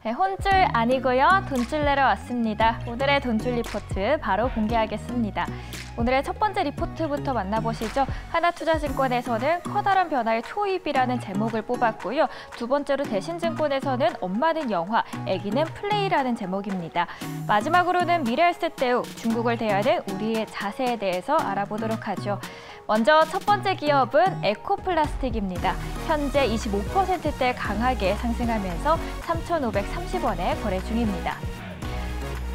네, 혼줄 아니고요. 돈줄 내러 왔습니다. 오늘의 돈줄 리포트 바로 공개하겠습니다. 오늘의 첫 번째 리포트부터 만나보시죠. 하나투자증권에서는 커다란 변화의 초입이라는 제목을 뽑았고요. 두 번째로 대신증권에서는 엄마는 영화, 애기는 플레이라는 제목입니다. 마지막으로는 미래에셋대우, 중국을 대하는 우리의 자세에 대해서 알아보도록 하죠. 먼저 첫 번째 기업은 에코플라스틱입니다. 현재 25%대 강하게 상승하면서 3,530원에 거래 중입니다.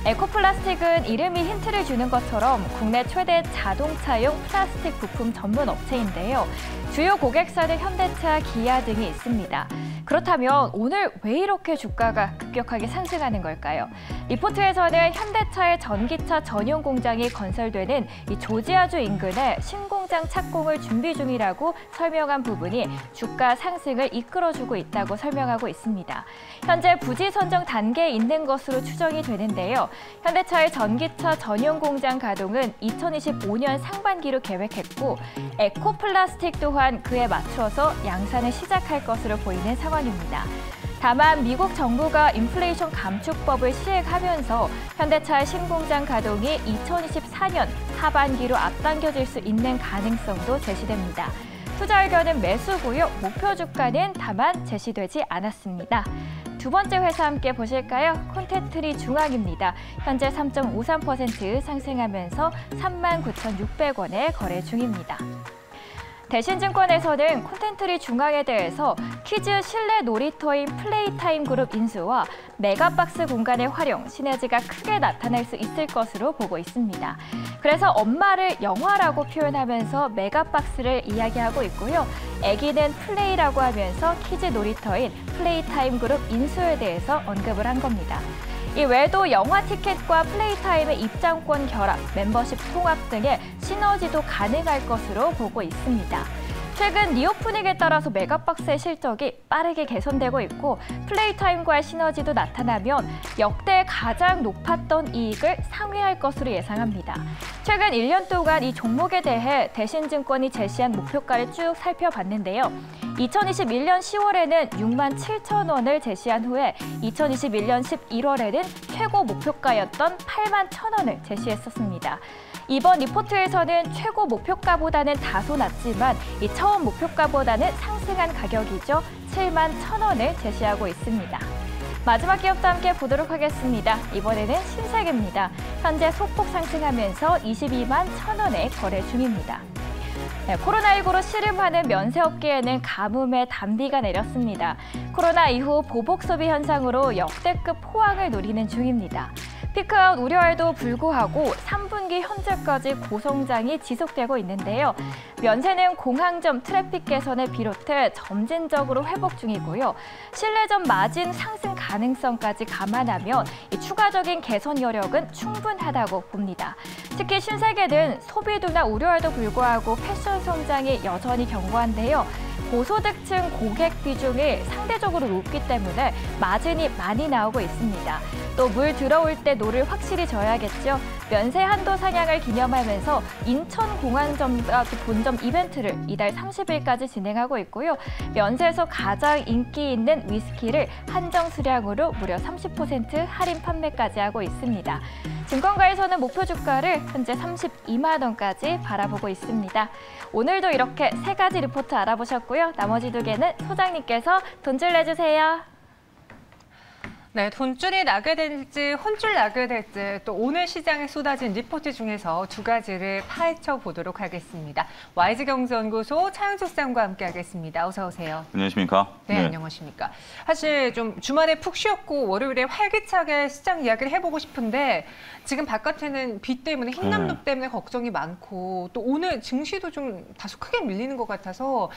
에코플라스틱은 이름이 힌트를 주는 것처럼 국내 최대 자동차용 플라스틱 부품 전문 업체인데요. 주요 고객사는 현대차, 기아 등이 있습니다. 그렇다면 오늘 왜 이렇게 주가가 급격하게 상승하는 걸까요? 리포트에서는 현대차의 전기차 전용 공장이 건설되는 이 조지아주 인근에 신공장 착공을 준비 중이라고 설명한 부분이 주가 상승을 이끌어주고 있다고 설명하고 있습니다. 현재 부지 선정 단계에 있는 것으로 추정이 되는데요. 현대차의 전기차 전용 공장 가동은 2025년 상반기로 계획했고 에코플라스틱 또한 그에 맞춰서 양산을 시작할 것으로 보이는 상황입니다. 다만 미국 정부가 인플레이션 감축법을 시행하면서 현대차의 신공장 가동이 2024년 하반기로 앞당겨질 수 있는 가능성도 제시됩니다. 투자 의견은 매수고요. 목표 주가는 다만 제시되지 않았습니다. 두 번째 회사 함께 보실까요? 콘텐트리 중앙입니다. 현재 3.53% 상승하면서 39,600원에 거래 중입니다. 대신증권에서는 콘텐트리 중앙에 대해서 키즈 실내 놀이터인 플레이타임 그룹 인수와 메가박스 공간의 활용, 시너지가 크게 나타날 수 있을 것으로 보고 있습니다. 그래서 엄마를 영화라고 표현하면서 메가박스를 이야기하고 있고요. 애기는 플레이라고 하면서 키즈 놀이터인 플레이타임 그룹 인수에 대해서 언급을 한 겁니다. 이 외에도 영화 티켓과 플레이타임의 입장권 결합, 멤버십 통합 등의 시너지도 가능할 것으로 보고 있습니다. 최근 리오프닝에 따라서 메가박스의 실적이 빠르게 개선되고 있고 플레이타임과의 시너지도 나타나면 역대 가장 높았던 이익을 상회할 것으로 예상합니다. 최근 1년 동안 이 종목에 대해 대신증권이 제시한 목표가를 쭉 살펴봤는데요. 2021년 10월에는 67,000원을 제시한 후에 2021년 11월에는 최고 목표가였던 81,000원을 제시했었습니다. 이번 리포트에서는 최고 목표가보다는 다소 낮지만 이 처음 목표가보다는 상승한 가격이죠. 71,000원을 제시하고 있습니다. 마지막 기업도 함께 보도록 하겠습니다. 이번에는 신세계입니다. 현재 소폭 상승하면서 22만 1,000원에 거래 중입니다. 네, 코로나19로 씨름하는 면세업계에는 가뭄의 단비가 내렸습니다. 코로나 이후 보복 소비 현상으로 역대급 호황을 누리는 중입니다. 피크아웃 우려에도 불구하고 3분기 현재까지 고성장이 지속되고 있는데요. 면세는 공항점 트래픽 개선을 비롯해 점진적으로 회복 중이고요. 실내점 마진 상승 가능성까지 감안하면 이 추가적인 개선 여력은 충분하다고 봅니다. 특히 신세계는 소비도나 우려에도 불구하고 패션 성장이 여전히 견고한데요. 고소득층 고객 비중이 상대적으로 높기 때문에 마진이 많이 나오고 있습니다. 또 물 들어올 때 노를 확실히 져야겠죠. 면세 한도 상향을 기념하면서 인천공항점과 본점 이벤트를 이달 30일까지 진행하고 있고요. 면세에서 가장 인기 있는 위스키를 한정 수량으로 무려 30% 할인 판매까지 하고 있습니다. 증권가에서는 목표 주가를 현재 32만 원까지 바라보고 있습니다. 오늘도 이렇게 세 가지 리포트 알아보셨고요. 나머지 두 개는 소장님께서 돈줄 내주세요. 네, 돈줄이 나게 될지 혼줄 나게 될지 또 오늘 시장에 쏟아진 리포트 중에서 두 가지를 파헤쳐 보도록 하겠습니다. YG경제연구소 차영주 시장과 함께하겠습니다. 어서 오세요. 안녕하십니까? 네, 안녕하십니까? 사실 좀 주말에 푹 쉬었고 월요일에 활기차게 시장 이야기를 해보고 싶은데 지금 바깥에는 비 때문에 흰남노 때문에 걱정이 많고 또 오늘 증시도 좀 다소 크게 밀리는 것 같아서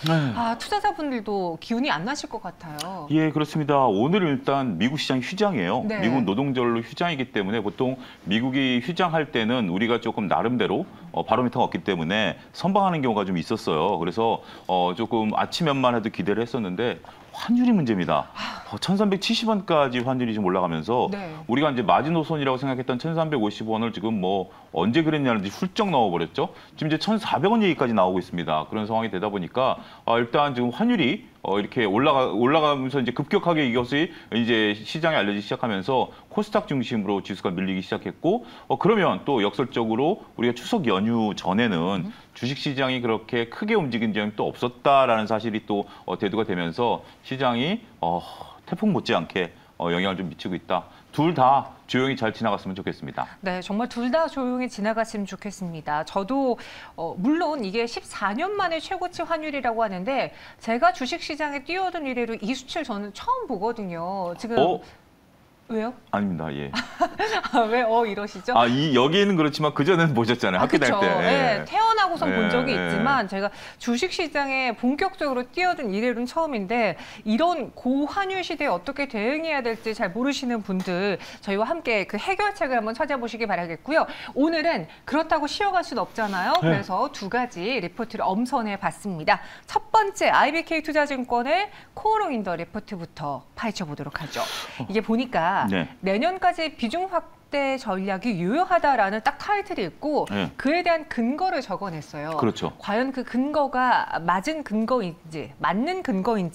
투자자분들도 기운이 안 나실 것 같아요. 예, 그렇습니다. 오늘 일단 미국 시장이 휴장이에요. 네. 미국 노동절로 휴장이기 때문에 보통 미국이 휴장할 때는 우리가 조금 나름대로 바로미터가 없기 때문에 선방하는 경우가 좀 있었어요. 그래서 조금 아침에만 해도 기대를 했었는데 환율이 문제입니다. 1,370원까지 환율이 좀 올라가면서 우리가 이제 마지노선이라고 생각했던 1,350원을 지금 뭐 언제 그랬냐는지 훌쩍 넣어버렸죠. 지금 이제 1,400원 얘기까지 나오고 있습니다. 그런 상황이 되다 보니까 일단 지금 환율이 이렇게 올라가면서 이제 급격하게 이것이 이제 시장에 알려지기 시작하면서 코스닥 중심으로 지수가 밀리기 시작했고 그러면 또 역설적으로 우리가 추석 연휴 전에는 주식시장이 그렇게 크게 움직인 적이 또 없었다라는 사실이 또 대두가 되면서 시장이 태풍 못지않게 영향을 좀 미치고 있다. 둘 다 조용히 잘 지나갔으면 좋겠습니다. 네, 정말 둘 다 조용히 지나갔으면 좋겠습니다. 저도 물론 이게 14년 만에 최고치 환율이라고 하는데 제가 주식시장에 뛰어든 이래로 이 수치를 저는 처음 보거든요. 지금 왜요? 아닙니다. 예. 왜 이러시죠? 여기는 그렇지만 그전에는 보셨잖아요. 학교 다닐 때. 네, 태어나고선 본 적이 예. 있지만 제가 주식시장에 본격적으로 뛰어든 이래로는 처음인데 이런 고환율 시대에 어떻게 대응해야 될지 잘 모르시는 분들 저희와 함께 그 해결책을 한번 찾아보시기 바라겠고요. 오늘은 그렇다고 쉬어갈 수는 없잖아요. 그래서 두 가지 리포트를 엄선해 봤습니다. 첫 번째 IBK투자증권의 코어롱인더 리포트부터 파헤쳐 보도록 하죠. 이게 보니까 내년까지 비중 확대 전략이 유효하다라는 딱 타이틀이 있고 그에 대한 근거를 적어냈어요. 그렇죠. 과연 그 근거가 맞는 근거인지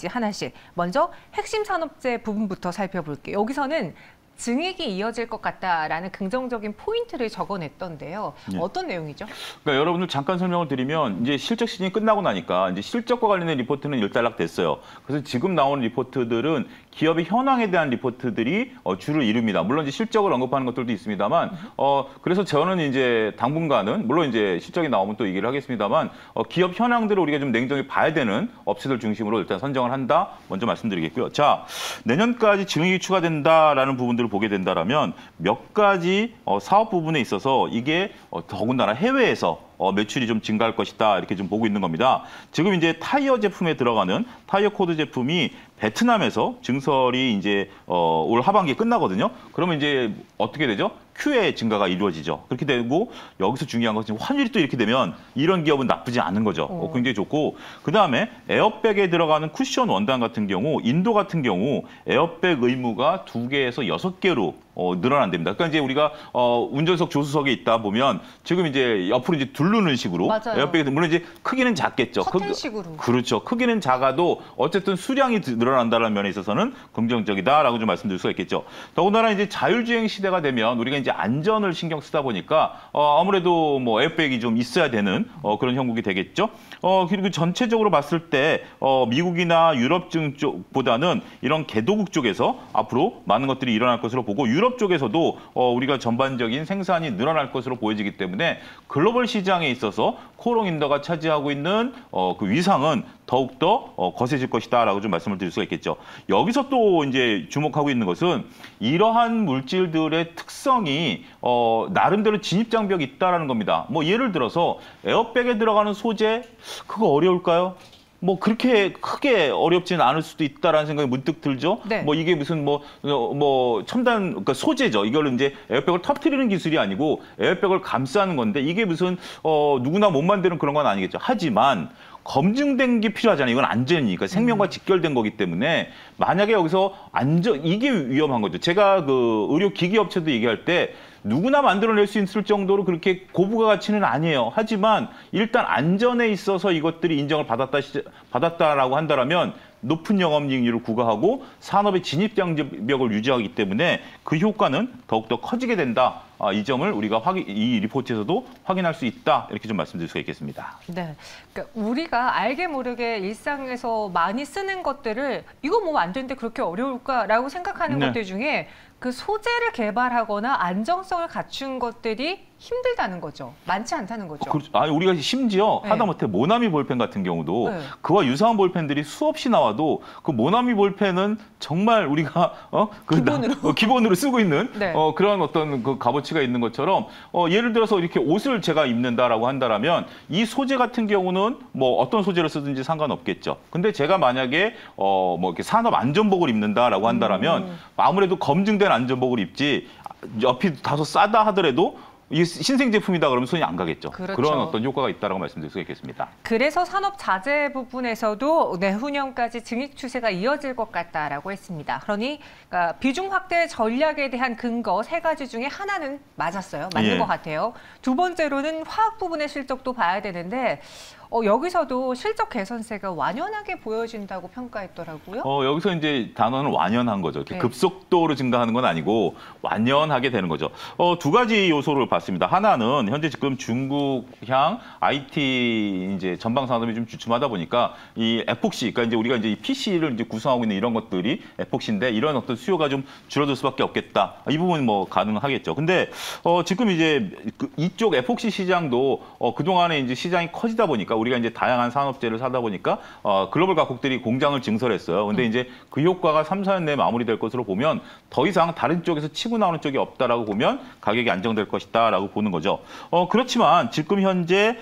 하나씩. 먼저 핵심 산업재 부분부터 살펴볼게요. 여기서는 증액이 이어질 것 같다라는 긍정적인 포인트를 적어냈던데요. 어떤 내용이죠? 그러니까 여러분들 잠깐 설명을 드리면 이제 실적 시즌이 끝나고 나니까 이제 실적과 관련된 리포트는 일단락됐어요. 그래서 지금 나오는 리포트들은 기업의 현황에 대한 리포트들이 주를 이룹니다. 물론 이제 실적을 언급하는 것들도 있습니다만, 그래서 저는 이제 당분간은 물론 이제 실적이 나오면 또 얘기를 하겠습니다만, 기업 현황들을 우리가 좀 냉정히 봐야 되는 업체들 중심으로 일단 선정을 한다. 먼저 말씀드리겠고요. 자, 내년까지 증액이 추가된다라는 부분들을 보게 된다라면 몇 가지 사업 부분에 있어서 이게 더군다나 해외에서 매출이 좀 증가할 것이다 이렇게 좀 보고 있는 겁니다. 지금 이제 타이어 제품에 들어가는 타이어 코드 제품이 베트남에서 증설이 이제 올 하반기에 끝나거든요. 그러면 이제 어떻게 되죠? 큐의 증가가 이루어지죠. 그렇게 되고 여기서 중요한 것은 환율이 또 이렇게 되면 이런 기업은 나쁘지 않은 거죠. 굉장히 좋고 그다음에 에어백에 들어가는 쿠션 원단 같은 경우 인도 같은 경우 에어백 의무가 2개에서 6개로 늘어난답니다. 그러니까 이제 우리가 운전석 조수석에 있다 보면 지금 이제 옆으로 이제 두르는 식으로 에어백이 물론 이제 크기는 작겠죠. 커튼식으로. 그렇죠. 크기는 작아도 어쨌든 수량이 늘어난다는 면에 있어서는 긍정적이다라고 좀 말씀드릴 수가 있겠죠. 더군다나 이제 자율주행 시대가 되면 우리가 이제 안전을 신경 쓰다 보니까 아무래도 뭐 에어백이 좀 있어야 되는 그런 형국이 되겠죠. 그리고 전체적으로 봤을 때 미국이나 유럽 쪽보다는 이런 개도국 쪽에서 앞으로 많은 것들이 일어날 것으로 보고 유럽 쪽에서도 우리가 전반적인 생산이 늘어날 것으로 보여지기 때문에 글로벌 시장에 있어서 코어롱인더가 차지하고 있는 그 위상은 더욱더 거세질 것이다라고 좀 말씀을 드릴 수가 있겠죠. 여기서 또 이제 주목하고 있는 것은 이러한 물질들의 특성이 나름대로 진입장벽이 있다라는 겁니다. 뭐 예를 들어서 에어백에 들어가는 소재 그거 어려울까요? 뭐 그렇게 크게 어렵지는 않을 수도 있다라는 생각이 문득 들죠. 뭐 이게 무슨 뭐 첨단 그러니까 소재죠. 이걸 이제 에어백을 터뜨리는 기술이 아니고 에어백을 감싸는 건데 이게 무슨 누구나 못 만드는 그런 건 아니겠죠. 하지만 검증된 게 필요하잖아요. 이건 안전이니까 생명과 직결된 거기 때문에 만약에 여기서 이게 위험한 거죠. 제가 그 의료 기기 업체도 얘기할 때 누구나 만들어낼 수 있을 정도로 그렇게 고부가 가치는 아니에요. 하지만 일단 안전에 있어서 이것들이 인정을 받았다라고 한다면 높은 영업이익률을 구가하고 산업의 진입장벽을 유지하기 때문에 그 효과는 더욱더 커지게 된다. 이 점을 우리가 이 리포트에서도 확인할 수 있다. 이렇게 좀 말씀드릴 수가 있겠습니다. 네, 그러니까 우리가 알게 모르게 일상에서 많이 쓰는 것들을 이거 뭐 안 되는데 그렇게 어려울까라고 생각하는 것들 중에 그 소재를 개발하거나 안정성을 갖춘 것들이 힘들다는 거죠. 많지 않다는 거죠. 우리가 심지어 하다못해 모나미 볼펜 같은 경우도 그와 유사한 볼펜들이 수없이 나와도 그 모나미 볼펜은 정말 우리가 기본으로 쓰고 있는 그런 어떤 그 값어치가 있는 것처럼 예를 들어서 이렇게 옷을 제가 입는다라고 한다라면 이 소재 같은 경우는 뭐 어떤 소재를 쓰든지 상관없겠죠. 근데 제가 만약에 뭐 이렇게 산업 안전복을 입는다라고 한다라면 아무래도 검증된 안전복을 입지 옆이 다소 싸다 하더라도 이게 신생 제품이다 그러면 손이 안 가겠죠. 그런 어떤 효과가 있다라고 말씀드릴 수 있겠습니다. 그래서 산업 자재 부분에서도 내후년까지 증액 추세가 이어질 것 같다라고 했습니다. 그러니까 비중 확대 전략에 대한 근거 3가지 중에 하나는 맞았어요. 맞는 것 같아요. 두 번째로는 화학 부분의 실적도 봐야 되는데 여기서도 실적 개선세가 완연하게 보여진다고 평가했더라고요. 여기서 이제 단어는 완연한 거죠. 이렇게 네. 급속도로 증가하는 건 아니고 완연하게 되는 거죠. 두 가지 요소를 봤습니다. 하나는 현재 지금 중국향 IT 이제 전방 산업이 좀 주춤하다 보니까 이 에폭시, 그러니까 이제 우리가 이제 이 PC를 이제 구성하고 있는 이런 것들이 에폭시인데 이런 어떤 수요가 좀 줄어들 수밖에 없겠다. 이 부분 뭐 가능하겠죠. 근데 지금 이제 이쪽 에폭시 시장도 그동안에 이제 시장이 커지다 보니까 우리가 이제 다양한 산업재를 사다 보니까 글로벌 각국들이 공장을 증설했어요. 근데 이제 그 효과가 3, 4년 내에 마무리될 것으로 보면 더 이상 다른 쪽에서 치고 나오는 쪽이 없다라고 보면 가격이 안정될 것이다라고 보는 거죠. 그렇지만 지금 현재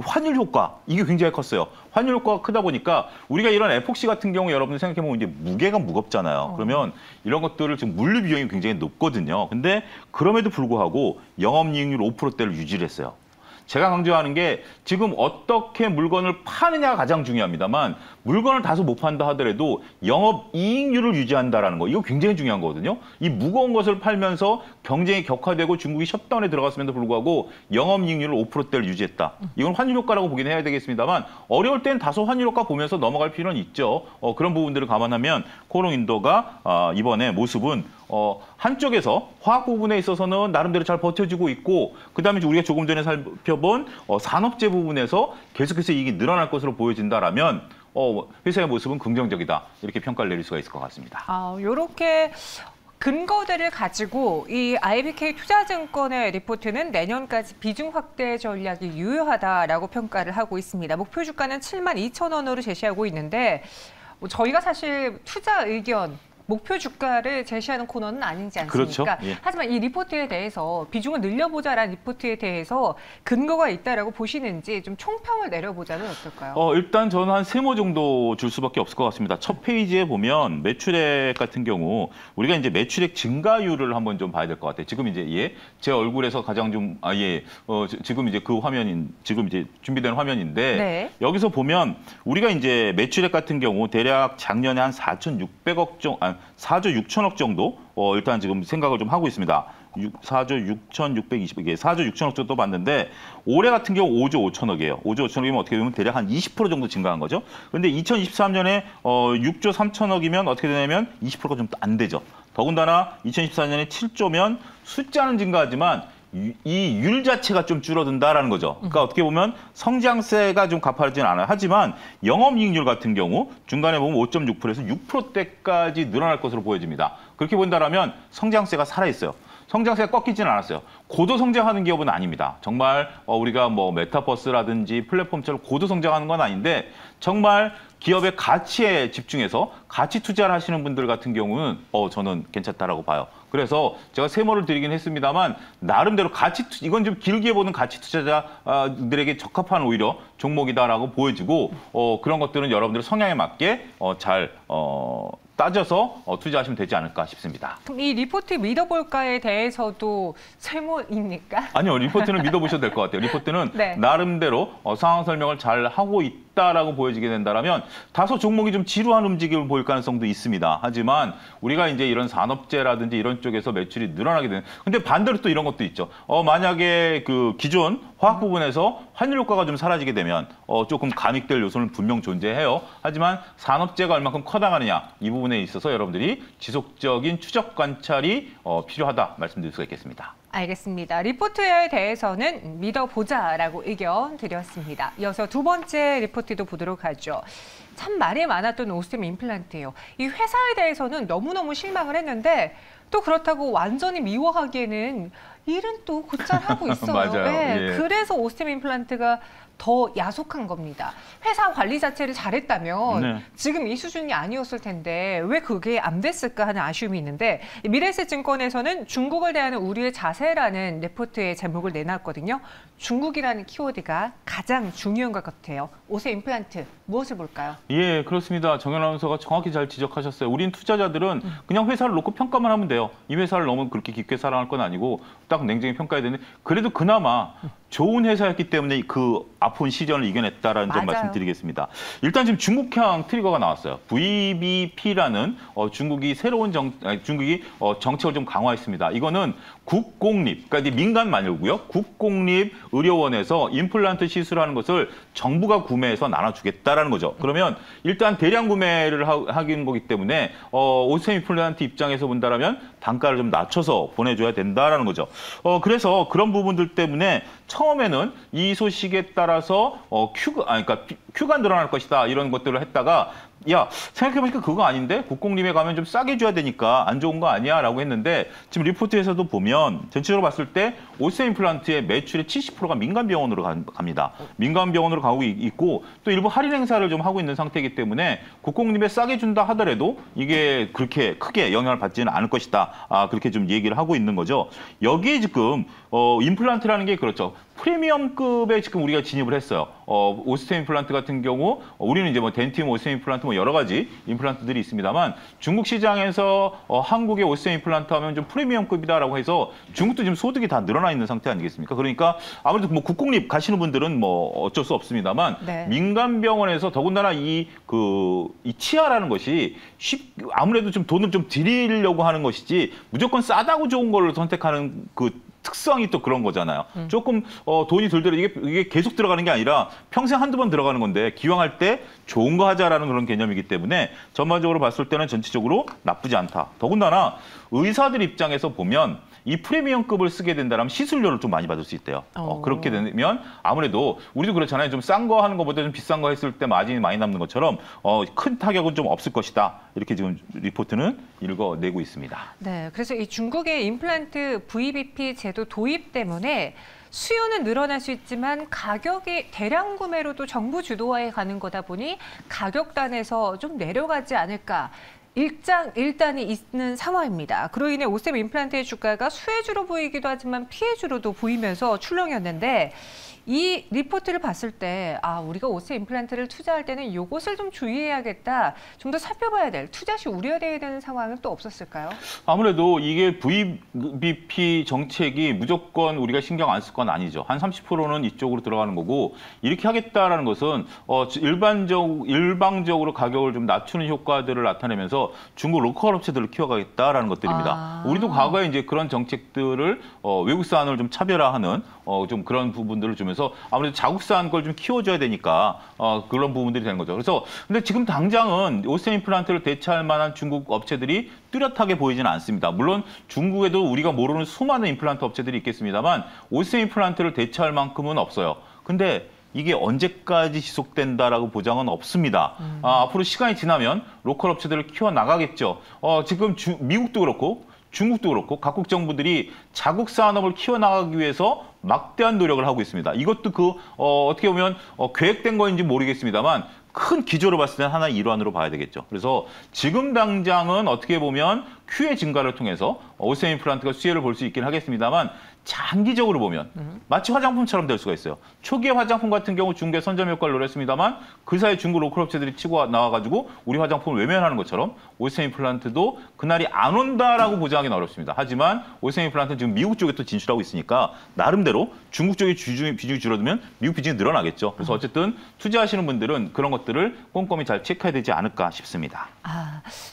환율 효과 이게 굉장히 컸어요. 환율 효과가 크다 보니까 우리가 이런 에폭시 같은 경우 여러분들 생각해보면 이제 무게가 무겁잖아요. 그러면 이런 것들을 지금 물류 비용이 굉장히 높거든요. 근데 그럼에도 불구하고 영업이익률 5%대를 유지를 했어요. 제가 강조하는 게 지금 어떻게 물건을 파느냐가 가장 중요합니다만 물건을 다소 못 판다 하더라도 영업이익률을 유지한다는 거 이거 굉장히 중요한 거거든요. 이 무거운 것을 팔면서 경쟁이 격화되고 중국이 셧다운에 들어갔음에도 불구하고 영업이익률을 5%대를 유지했다. 이건 환율 효과라고 보긴 해야 되겠습니다만 어려울 땐 다소 환율 효과 보면서 넘어갈 필요는 있죠. 그런 부분들을 감안하면 코롱인도가 이번에 모습은 한쪽에서 화학 부분에 있어서는 나름대로 잘 버텨주고 있고 그다음에 우리가 조금 전에 살펴본 산업재 부분에서 계속해서 이익이 늘어날 것으로 보여진다라면 회사의 모습은 긍정적이다 이렇게 평가를 내릴 수가 있을 것 같습니다. 이렇게 근거들을 가지고 이 IBK 투자증권의 리포트는 내년까지 비중 확대 전략이 유효하다라고 평가를 하고 있습니다. 목표 주가는 72,000원으로 제시하고 있는데 저희가 사실 투자 의견 목표 주가를 제시하는 코너는 아니지 않습니까? 그렇죠. 예. 하지만 이 리포트에 대해서 비중을 늘려보자라는 리포트에 대해서 근거가 있다라고 보시는지 좀 총평을 내려보자면 어떨까요? 일단 저는 한 3모 정도 줄 수밖에 없을 것 같습니다. 첫 페이지에 보면 매출액 같은 경우 우리가 이제 매출액 증가율을 한번 좀 봐야 될 것 같아요. 지금 이제 제 얼굴에서 가장 좀 지금 이제 그 화면인 지금 이제 준비된 화면인데 네. 여기서 보면 우리가 이제 매출액 같은 경우 대략 작년에 한 4,600억 정도 4조 6천억 정도 일단 지금 생각을 좀 하고 있습니다. 4조 6,620, 이게 4조 6천억 정도 봤는데 올해 같은 경우 5조 5천억이에요. 5조 5천억이면 어떻게 보면 대략 한 20% 정도 증가한 거죠. 그런데 2023년에 6조 3천억이면 어떻게 되냐면 20%가 좀 안 되죠. 더군다나 2024년에 7조면 숫자는 증가하지만 이 율 자체가 좀 줄어든다라는 거죠. 그러니까 어떻게 보면 성장세가 좀 가파르진 않아요. 하지만 영업이익률 같은 경우 중간에 보면 5.6%에서 6%대까지 늘어날 것으로 보여집니다. 그렇게 본다라면 성장세가 살아있어요. 성장세가 꺾이지는 않았어요. 고도 성장하는 기업은 아닙니다. 정말 우리가 뭐 메타버스라든지 플랫폼처럼 고도 성장하는 건 아닌데 정말 기업의 가치에 집중해서 가치 투자를 하시는 분들 같은 경우는 저는 괜찮다라고 봐요. 그래서 제가 세모를 드리긴 했습니다만 나름대로 이건 좀 길게 보는 가치 투자자들에게 적합한 오히려 종목이다라고 보여지고 그런 것들은 여러분들의 성향에 맞게 잘 따져서 투자하시면 되지 않을까 싶습니다. 그럼 이 리포트 믿어볼까에 대해서도 세모입니까? 아니요, 리포트는 믿어보셔도 될 것 같아요. 리포트는 네. 나름대로 상황 설명을 잘 하고 있다라고 보여지게 된다면 다소 종목이 좀 지루한 움직임을 보일 가능성도 있습니다. 하지만 우리가 이제 이런 산업재라든지 이런 쪽에서 매출이 늘어나게 되는. 근데 반대로 또 이런 것도 있죠. 만약에 그 기존 화학 부분에서 환율 효과가 좀 사라지게 되면 조금 감익될 요소는 분명 존재해요. 하지만 산업재가 얼마큼 커나가느냐 이 부분에 있어서 여러분들이 지속적인 추적 관찰이 필요하다 말씀드릴 수가 있겠습니다. 알겠습니다. 리포트에 대해서는 믿어보자라고 의견 드렸습니다. 이어서 두 번째 리포트도 보도록 하죠. 참 말이 많았던 오스템 임플란트예요. 이 회사에 대해서는 너무너무 실망을 했는데 또 그렇다고 완전히 미워하기에는 일은 또 곧잘 하고 있어요. 맞아요. 네, 예. 그래서 오스템 임플란트가 더 야속한 겁니다. 회사 관리 자체를 잘했다면 네. 지금 이 수준이 아니었을 텐데 왜 그게 안 됐을까 하는 아쉬움이 있는데 미래에셋증권에서는 중국을 대하는 우리의 자세라는 레포트의 제목을 내놨거든요. 중국이라는 키워드가 가장 중요한 것 같아요. 오스템 임플란트 무엇을 볼까요? 예, 그렇습니다. 정현 아나운서가 정확히 잘 지적하셨어요. 우린 투자자들은 그냥 회사를 놓고 평가만 하면 돼요. 회사예요. 이 회사를 너무 그렇게 깊게 사랑할 건 아니고 딱 냉정히 평가해야 되는데 그래도 그나마 좋은 회사였기 때문에 그 아픈 시련을 이겨냈다라는 점 맞아요. 말씀드리겠습니다. 일단 지금 중국향 트리거가 나왔어요. VBP라는 중국이 중국이 정책을 좀 강화했습니다. 이거는 국공립, 그러니까 민간 말고요. 국공립 의료원에서 임플란트 시술하는 것을 정부가 구매해서 나눠주겠다라는 거죠. 그러면 일단 대량 구매를 하는 거기 때문에 오스템 임플란트 입장에서 본다라면 단가를 좀 낮춰서 보내줘야 된다라는 거죠. 그래서 그런 부분들 때문에 처음에는 이 소식에 따라서 그러니까 큐가 늘어날 것이다 이런 것들을 했다가 야 생각해보니까 그거 아닌데 국공립에 가면 좀 싸게 줘야 되니까 안 좋은 거 아니야 라고 했는데 지금 리포트에서도 보면 전체적으로 봤을 때 오스템 임플란트의 매출의 70%가 민간 병원으로 갑니다. 민간 병원으로 가고 있고 또 일부 할인 행사를 좀 하고 있는 상태이기 때문에 국공립에 싸게 준다 하더라도 이게 그렇게 크게 영향을 받지는 않을 것이다. 그렇게 좀 얘기를 하고 있는 거죠. 여기에 지금 임플란트라는 게 그렇죠. 프리미엄급에 지금 우리가 진입을 했어요. 오스템 임플란트 같은 경우 우리는 이제 뭐 덴팀 오스템 임플란트 뭐 여러 가지 임플란트들이 있습니다만 중국 시장에서 한국의 오스템 임플란트 하면 좀 프리미엄급이다라고 해서 중국도 지금 소득이 다 늘어나 있는 상태 아니겠습니까? 그러니까 아무래도 뭐 국공립 가시는 분들은 뭐 어쩔 수 없습니다만 네. 민간 병원에서 더군다나 이 치아라는 것이 아무래도 좀 돈을 좀 들이려고 하는 것이지 무조건 싸다고 좋은 걸 선택하는 그 특성이 또 그런 거잖아요. 조금 돈이 들더라도 이게 계속 들어가는 게 아니라 평생 한두 번 들어가는 건데 기왕할 때 좋은 거 하자라는 그런 개념이기 때문에 전반적으로 봤을 때는 전체적으로 나쁘지 않다. 더군다나 의사들 입장에서 보면 이 프리미엄급을 쓰게 된다면 시술료를 좀 많이 받을 수 있대요. 그렇게 되면 아무래도 우리도 그렇잖아요. 좀 싼 거 하는 것보다 좀 비싼 거 했을 때 마진이 많이 남는 것처럼 큰 타격은 좀 없을 것이다. 이렇게 지금 리포트는 읽어내고 있습니다. 네, 그래서 이 중국의 임플란트 VBP 제도 도입 때문에 수요는 늘어날 수 있지만 가격이 대량 구매로도 정부 주도화에 가는 거다 보니 가격단에서 좀 내려가지 않을까. 일단이 있는 상황입니다. 그로 인해 오스템 임플란트의 주가가 수혜주로 보이기도 하지만 피해주로도 보이면서 출렁였는데 이 리포트를 봤을 때 우리가 오스템 임플란트를 투자할 때는 이것을 좀 주의해야겠다. 좀 더 살펴봐야 될, 투자 시 우려돼야 되는 상황은 또 없었을까요? 아무래도 이게 VBP 정책이 무조건 우리가 신경 안 쓸 건 아니죠. 한 30%는 이쪽으로 들어가는 거고 이렇게 하겠다라는 것은 일방적으로 가격을 좀 낮추는 효과들을 나타내면서 중국 로컬 업체들을 키워가겠다라는 것들입니다. 우리도 과거에 이제 그런 정책들을 외국산을 좀 차별화하는 좀 그런 부분들을 주면서 아무래도 자국산 걸 좀 키워줘야 되니까 그런 부분들이 되는 거죠. 그래서 근데 지금 당장은 오스템 임플란트를 대체할 만한 중국 업체들이 뚜렷하게 보이지는 않습니다. 물론 중국에도 우리가 모르는 수많은 임플란트 업체들이 있겠습니다만 오스템 임플란트를 대체할 만큼은 없어요. 근데 이게 언제까지 지속된다라고 보장은 없습니다. 앞으로 시간이 지나면 로컬 업체들을 키워나가겠죠. 지금 미국도 그렇고 중국도 그렇고 각국 정부들이 자국 산업을 키워나가기 위해서 막대한 노력을 하고 있습니다. 이것도 어떻게 보면 계획된 거인지 모르겠습니다만 큰 기조로 봤을 때는 하나의 일환으로 봐야 되겠죠. 그래서 지금 당장은 어떻게 보면 큐의 증가를 통해서 오스템 임플란트가 수혜를 볼 수 있긴 하겠습니다만 장기적으로 보면 마치 화장품처럼 될 수가 있어요. 초기의 화장품 같은 경우 중국의 선점 효과를 노렸습니다만 그 사이 중국 로컬 업체들이 치고 나와가지고 우리 화장품을 외면하는 것처럼 오스템 임플란트도 그날이 안 온다라고 보장하기는 어렵습니다. 하지만 오스템 임플란트는 지금 미국 쪽에 또 진출하고 있으니까 나름대로 중국 쪽의 비중이 줄어들면 미국 비중이 늘어나겠죠. 그래서 어쨌든 투자하시는 분들은 그런 것들을 꼼꼼히 잘 체크해야 되지 않을까 싶습니다.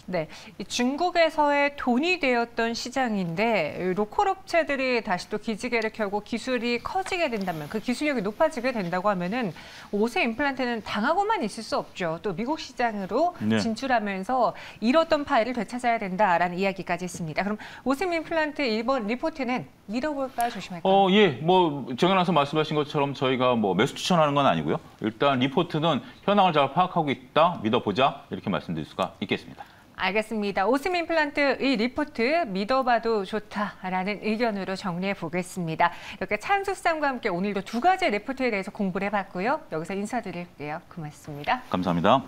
네. 중국에서의 돈이 되었던 시장인데 로컬 업체들이 다시 또 기지개를 켜고 기술이 커지게 된다면 그 기술력이 높아지게 된다고 하면은 오스템 임플란트는 당하고만 있을 수 없죠. 또 미국 시장으로 진출하면서 잃었던 파일을 되찾아야 된다라는 이야기까지 있습니다. 그럼 오스템 임플란트 이번 리포트는 믿어볼까요? 조심할까요? 뭐 정연아서 말씀하신 것처럼 저희가 뭐 매수 추천하는 건 아니고요. 일단 리포트는 현황을 잘 파악하고 있다, 믿어보자 이렇게 말씀드릴 수가 있겠습니다. 알겠습니다. 오스템 임플란트 이 리포트 믿어봐도 좋다라는 의견으로 정리해 보겠습니다. 이렇게 찬수쌈과 함께 오늘도 두 가지 리포트에 대해서 공부를 해봤고요. 여기서 인사드릴게요. 고맙습니다. 감사합니다.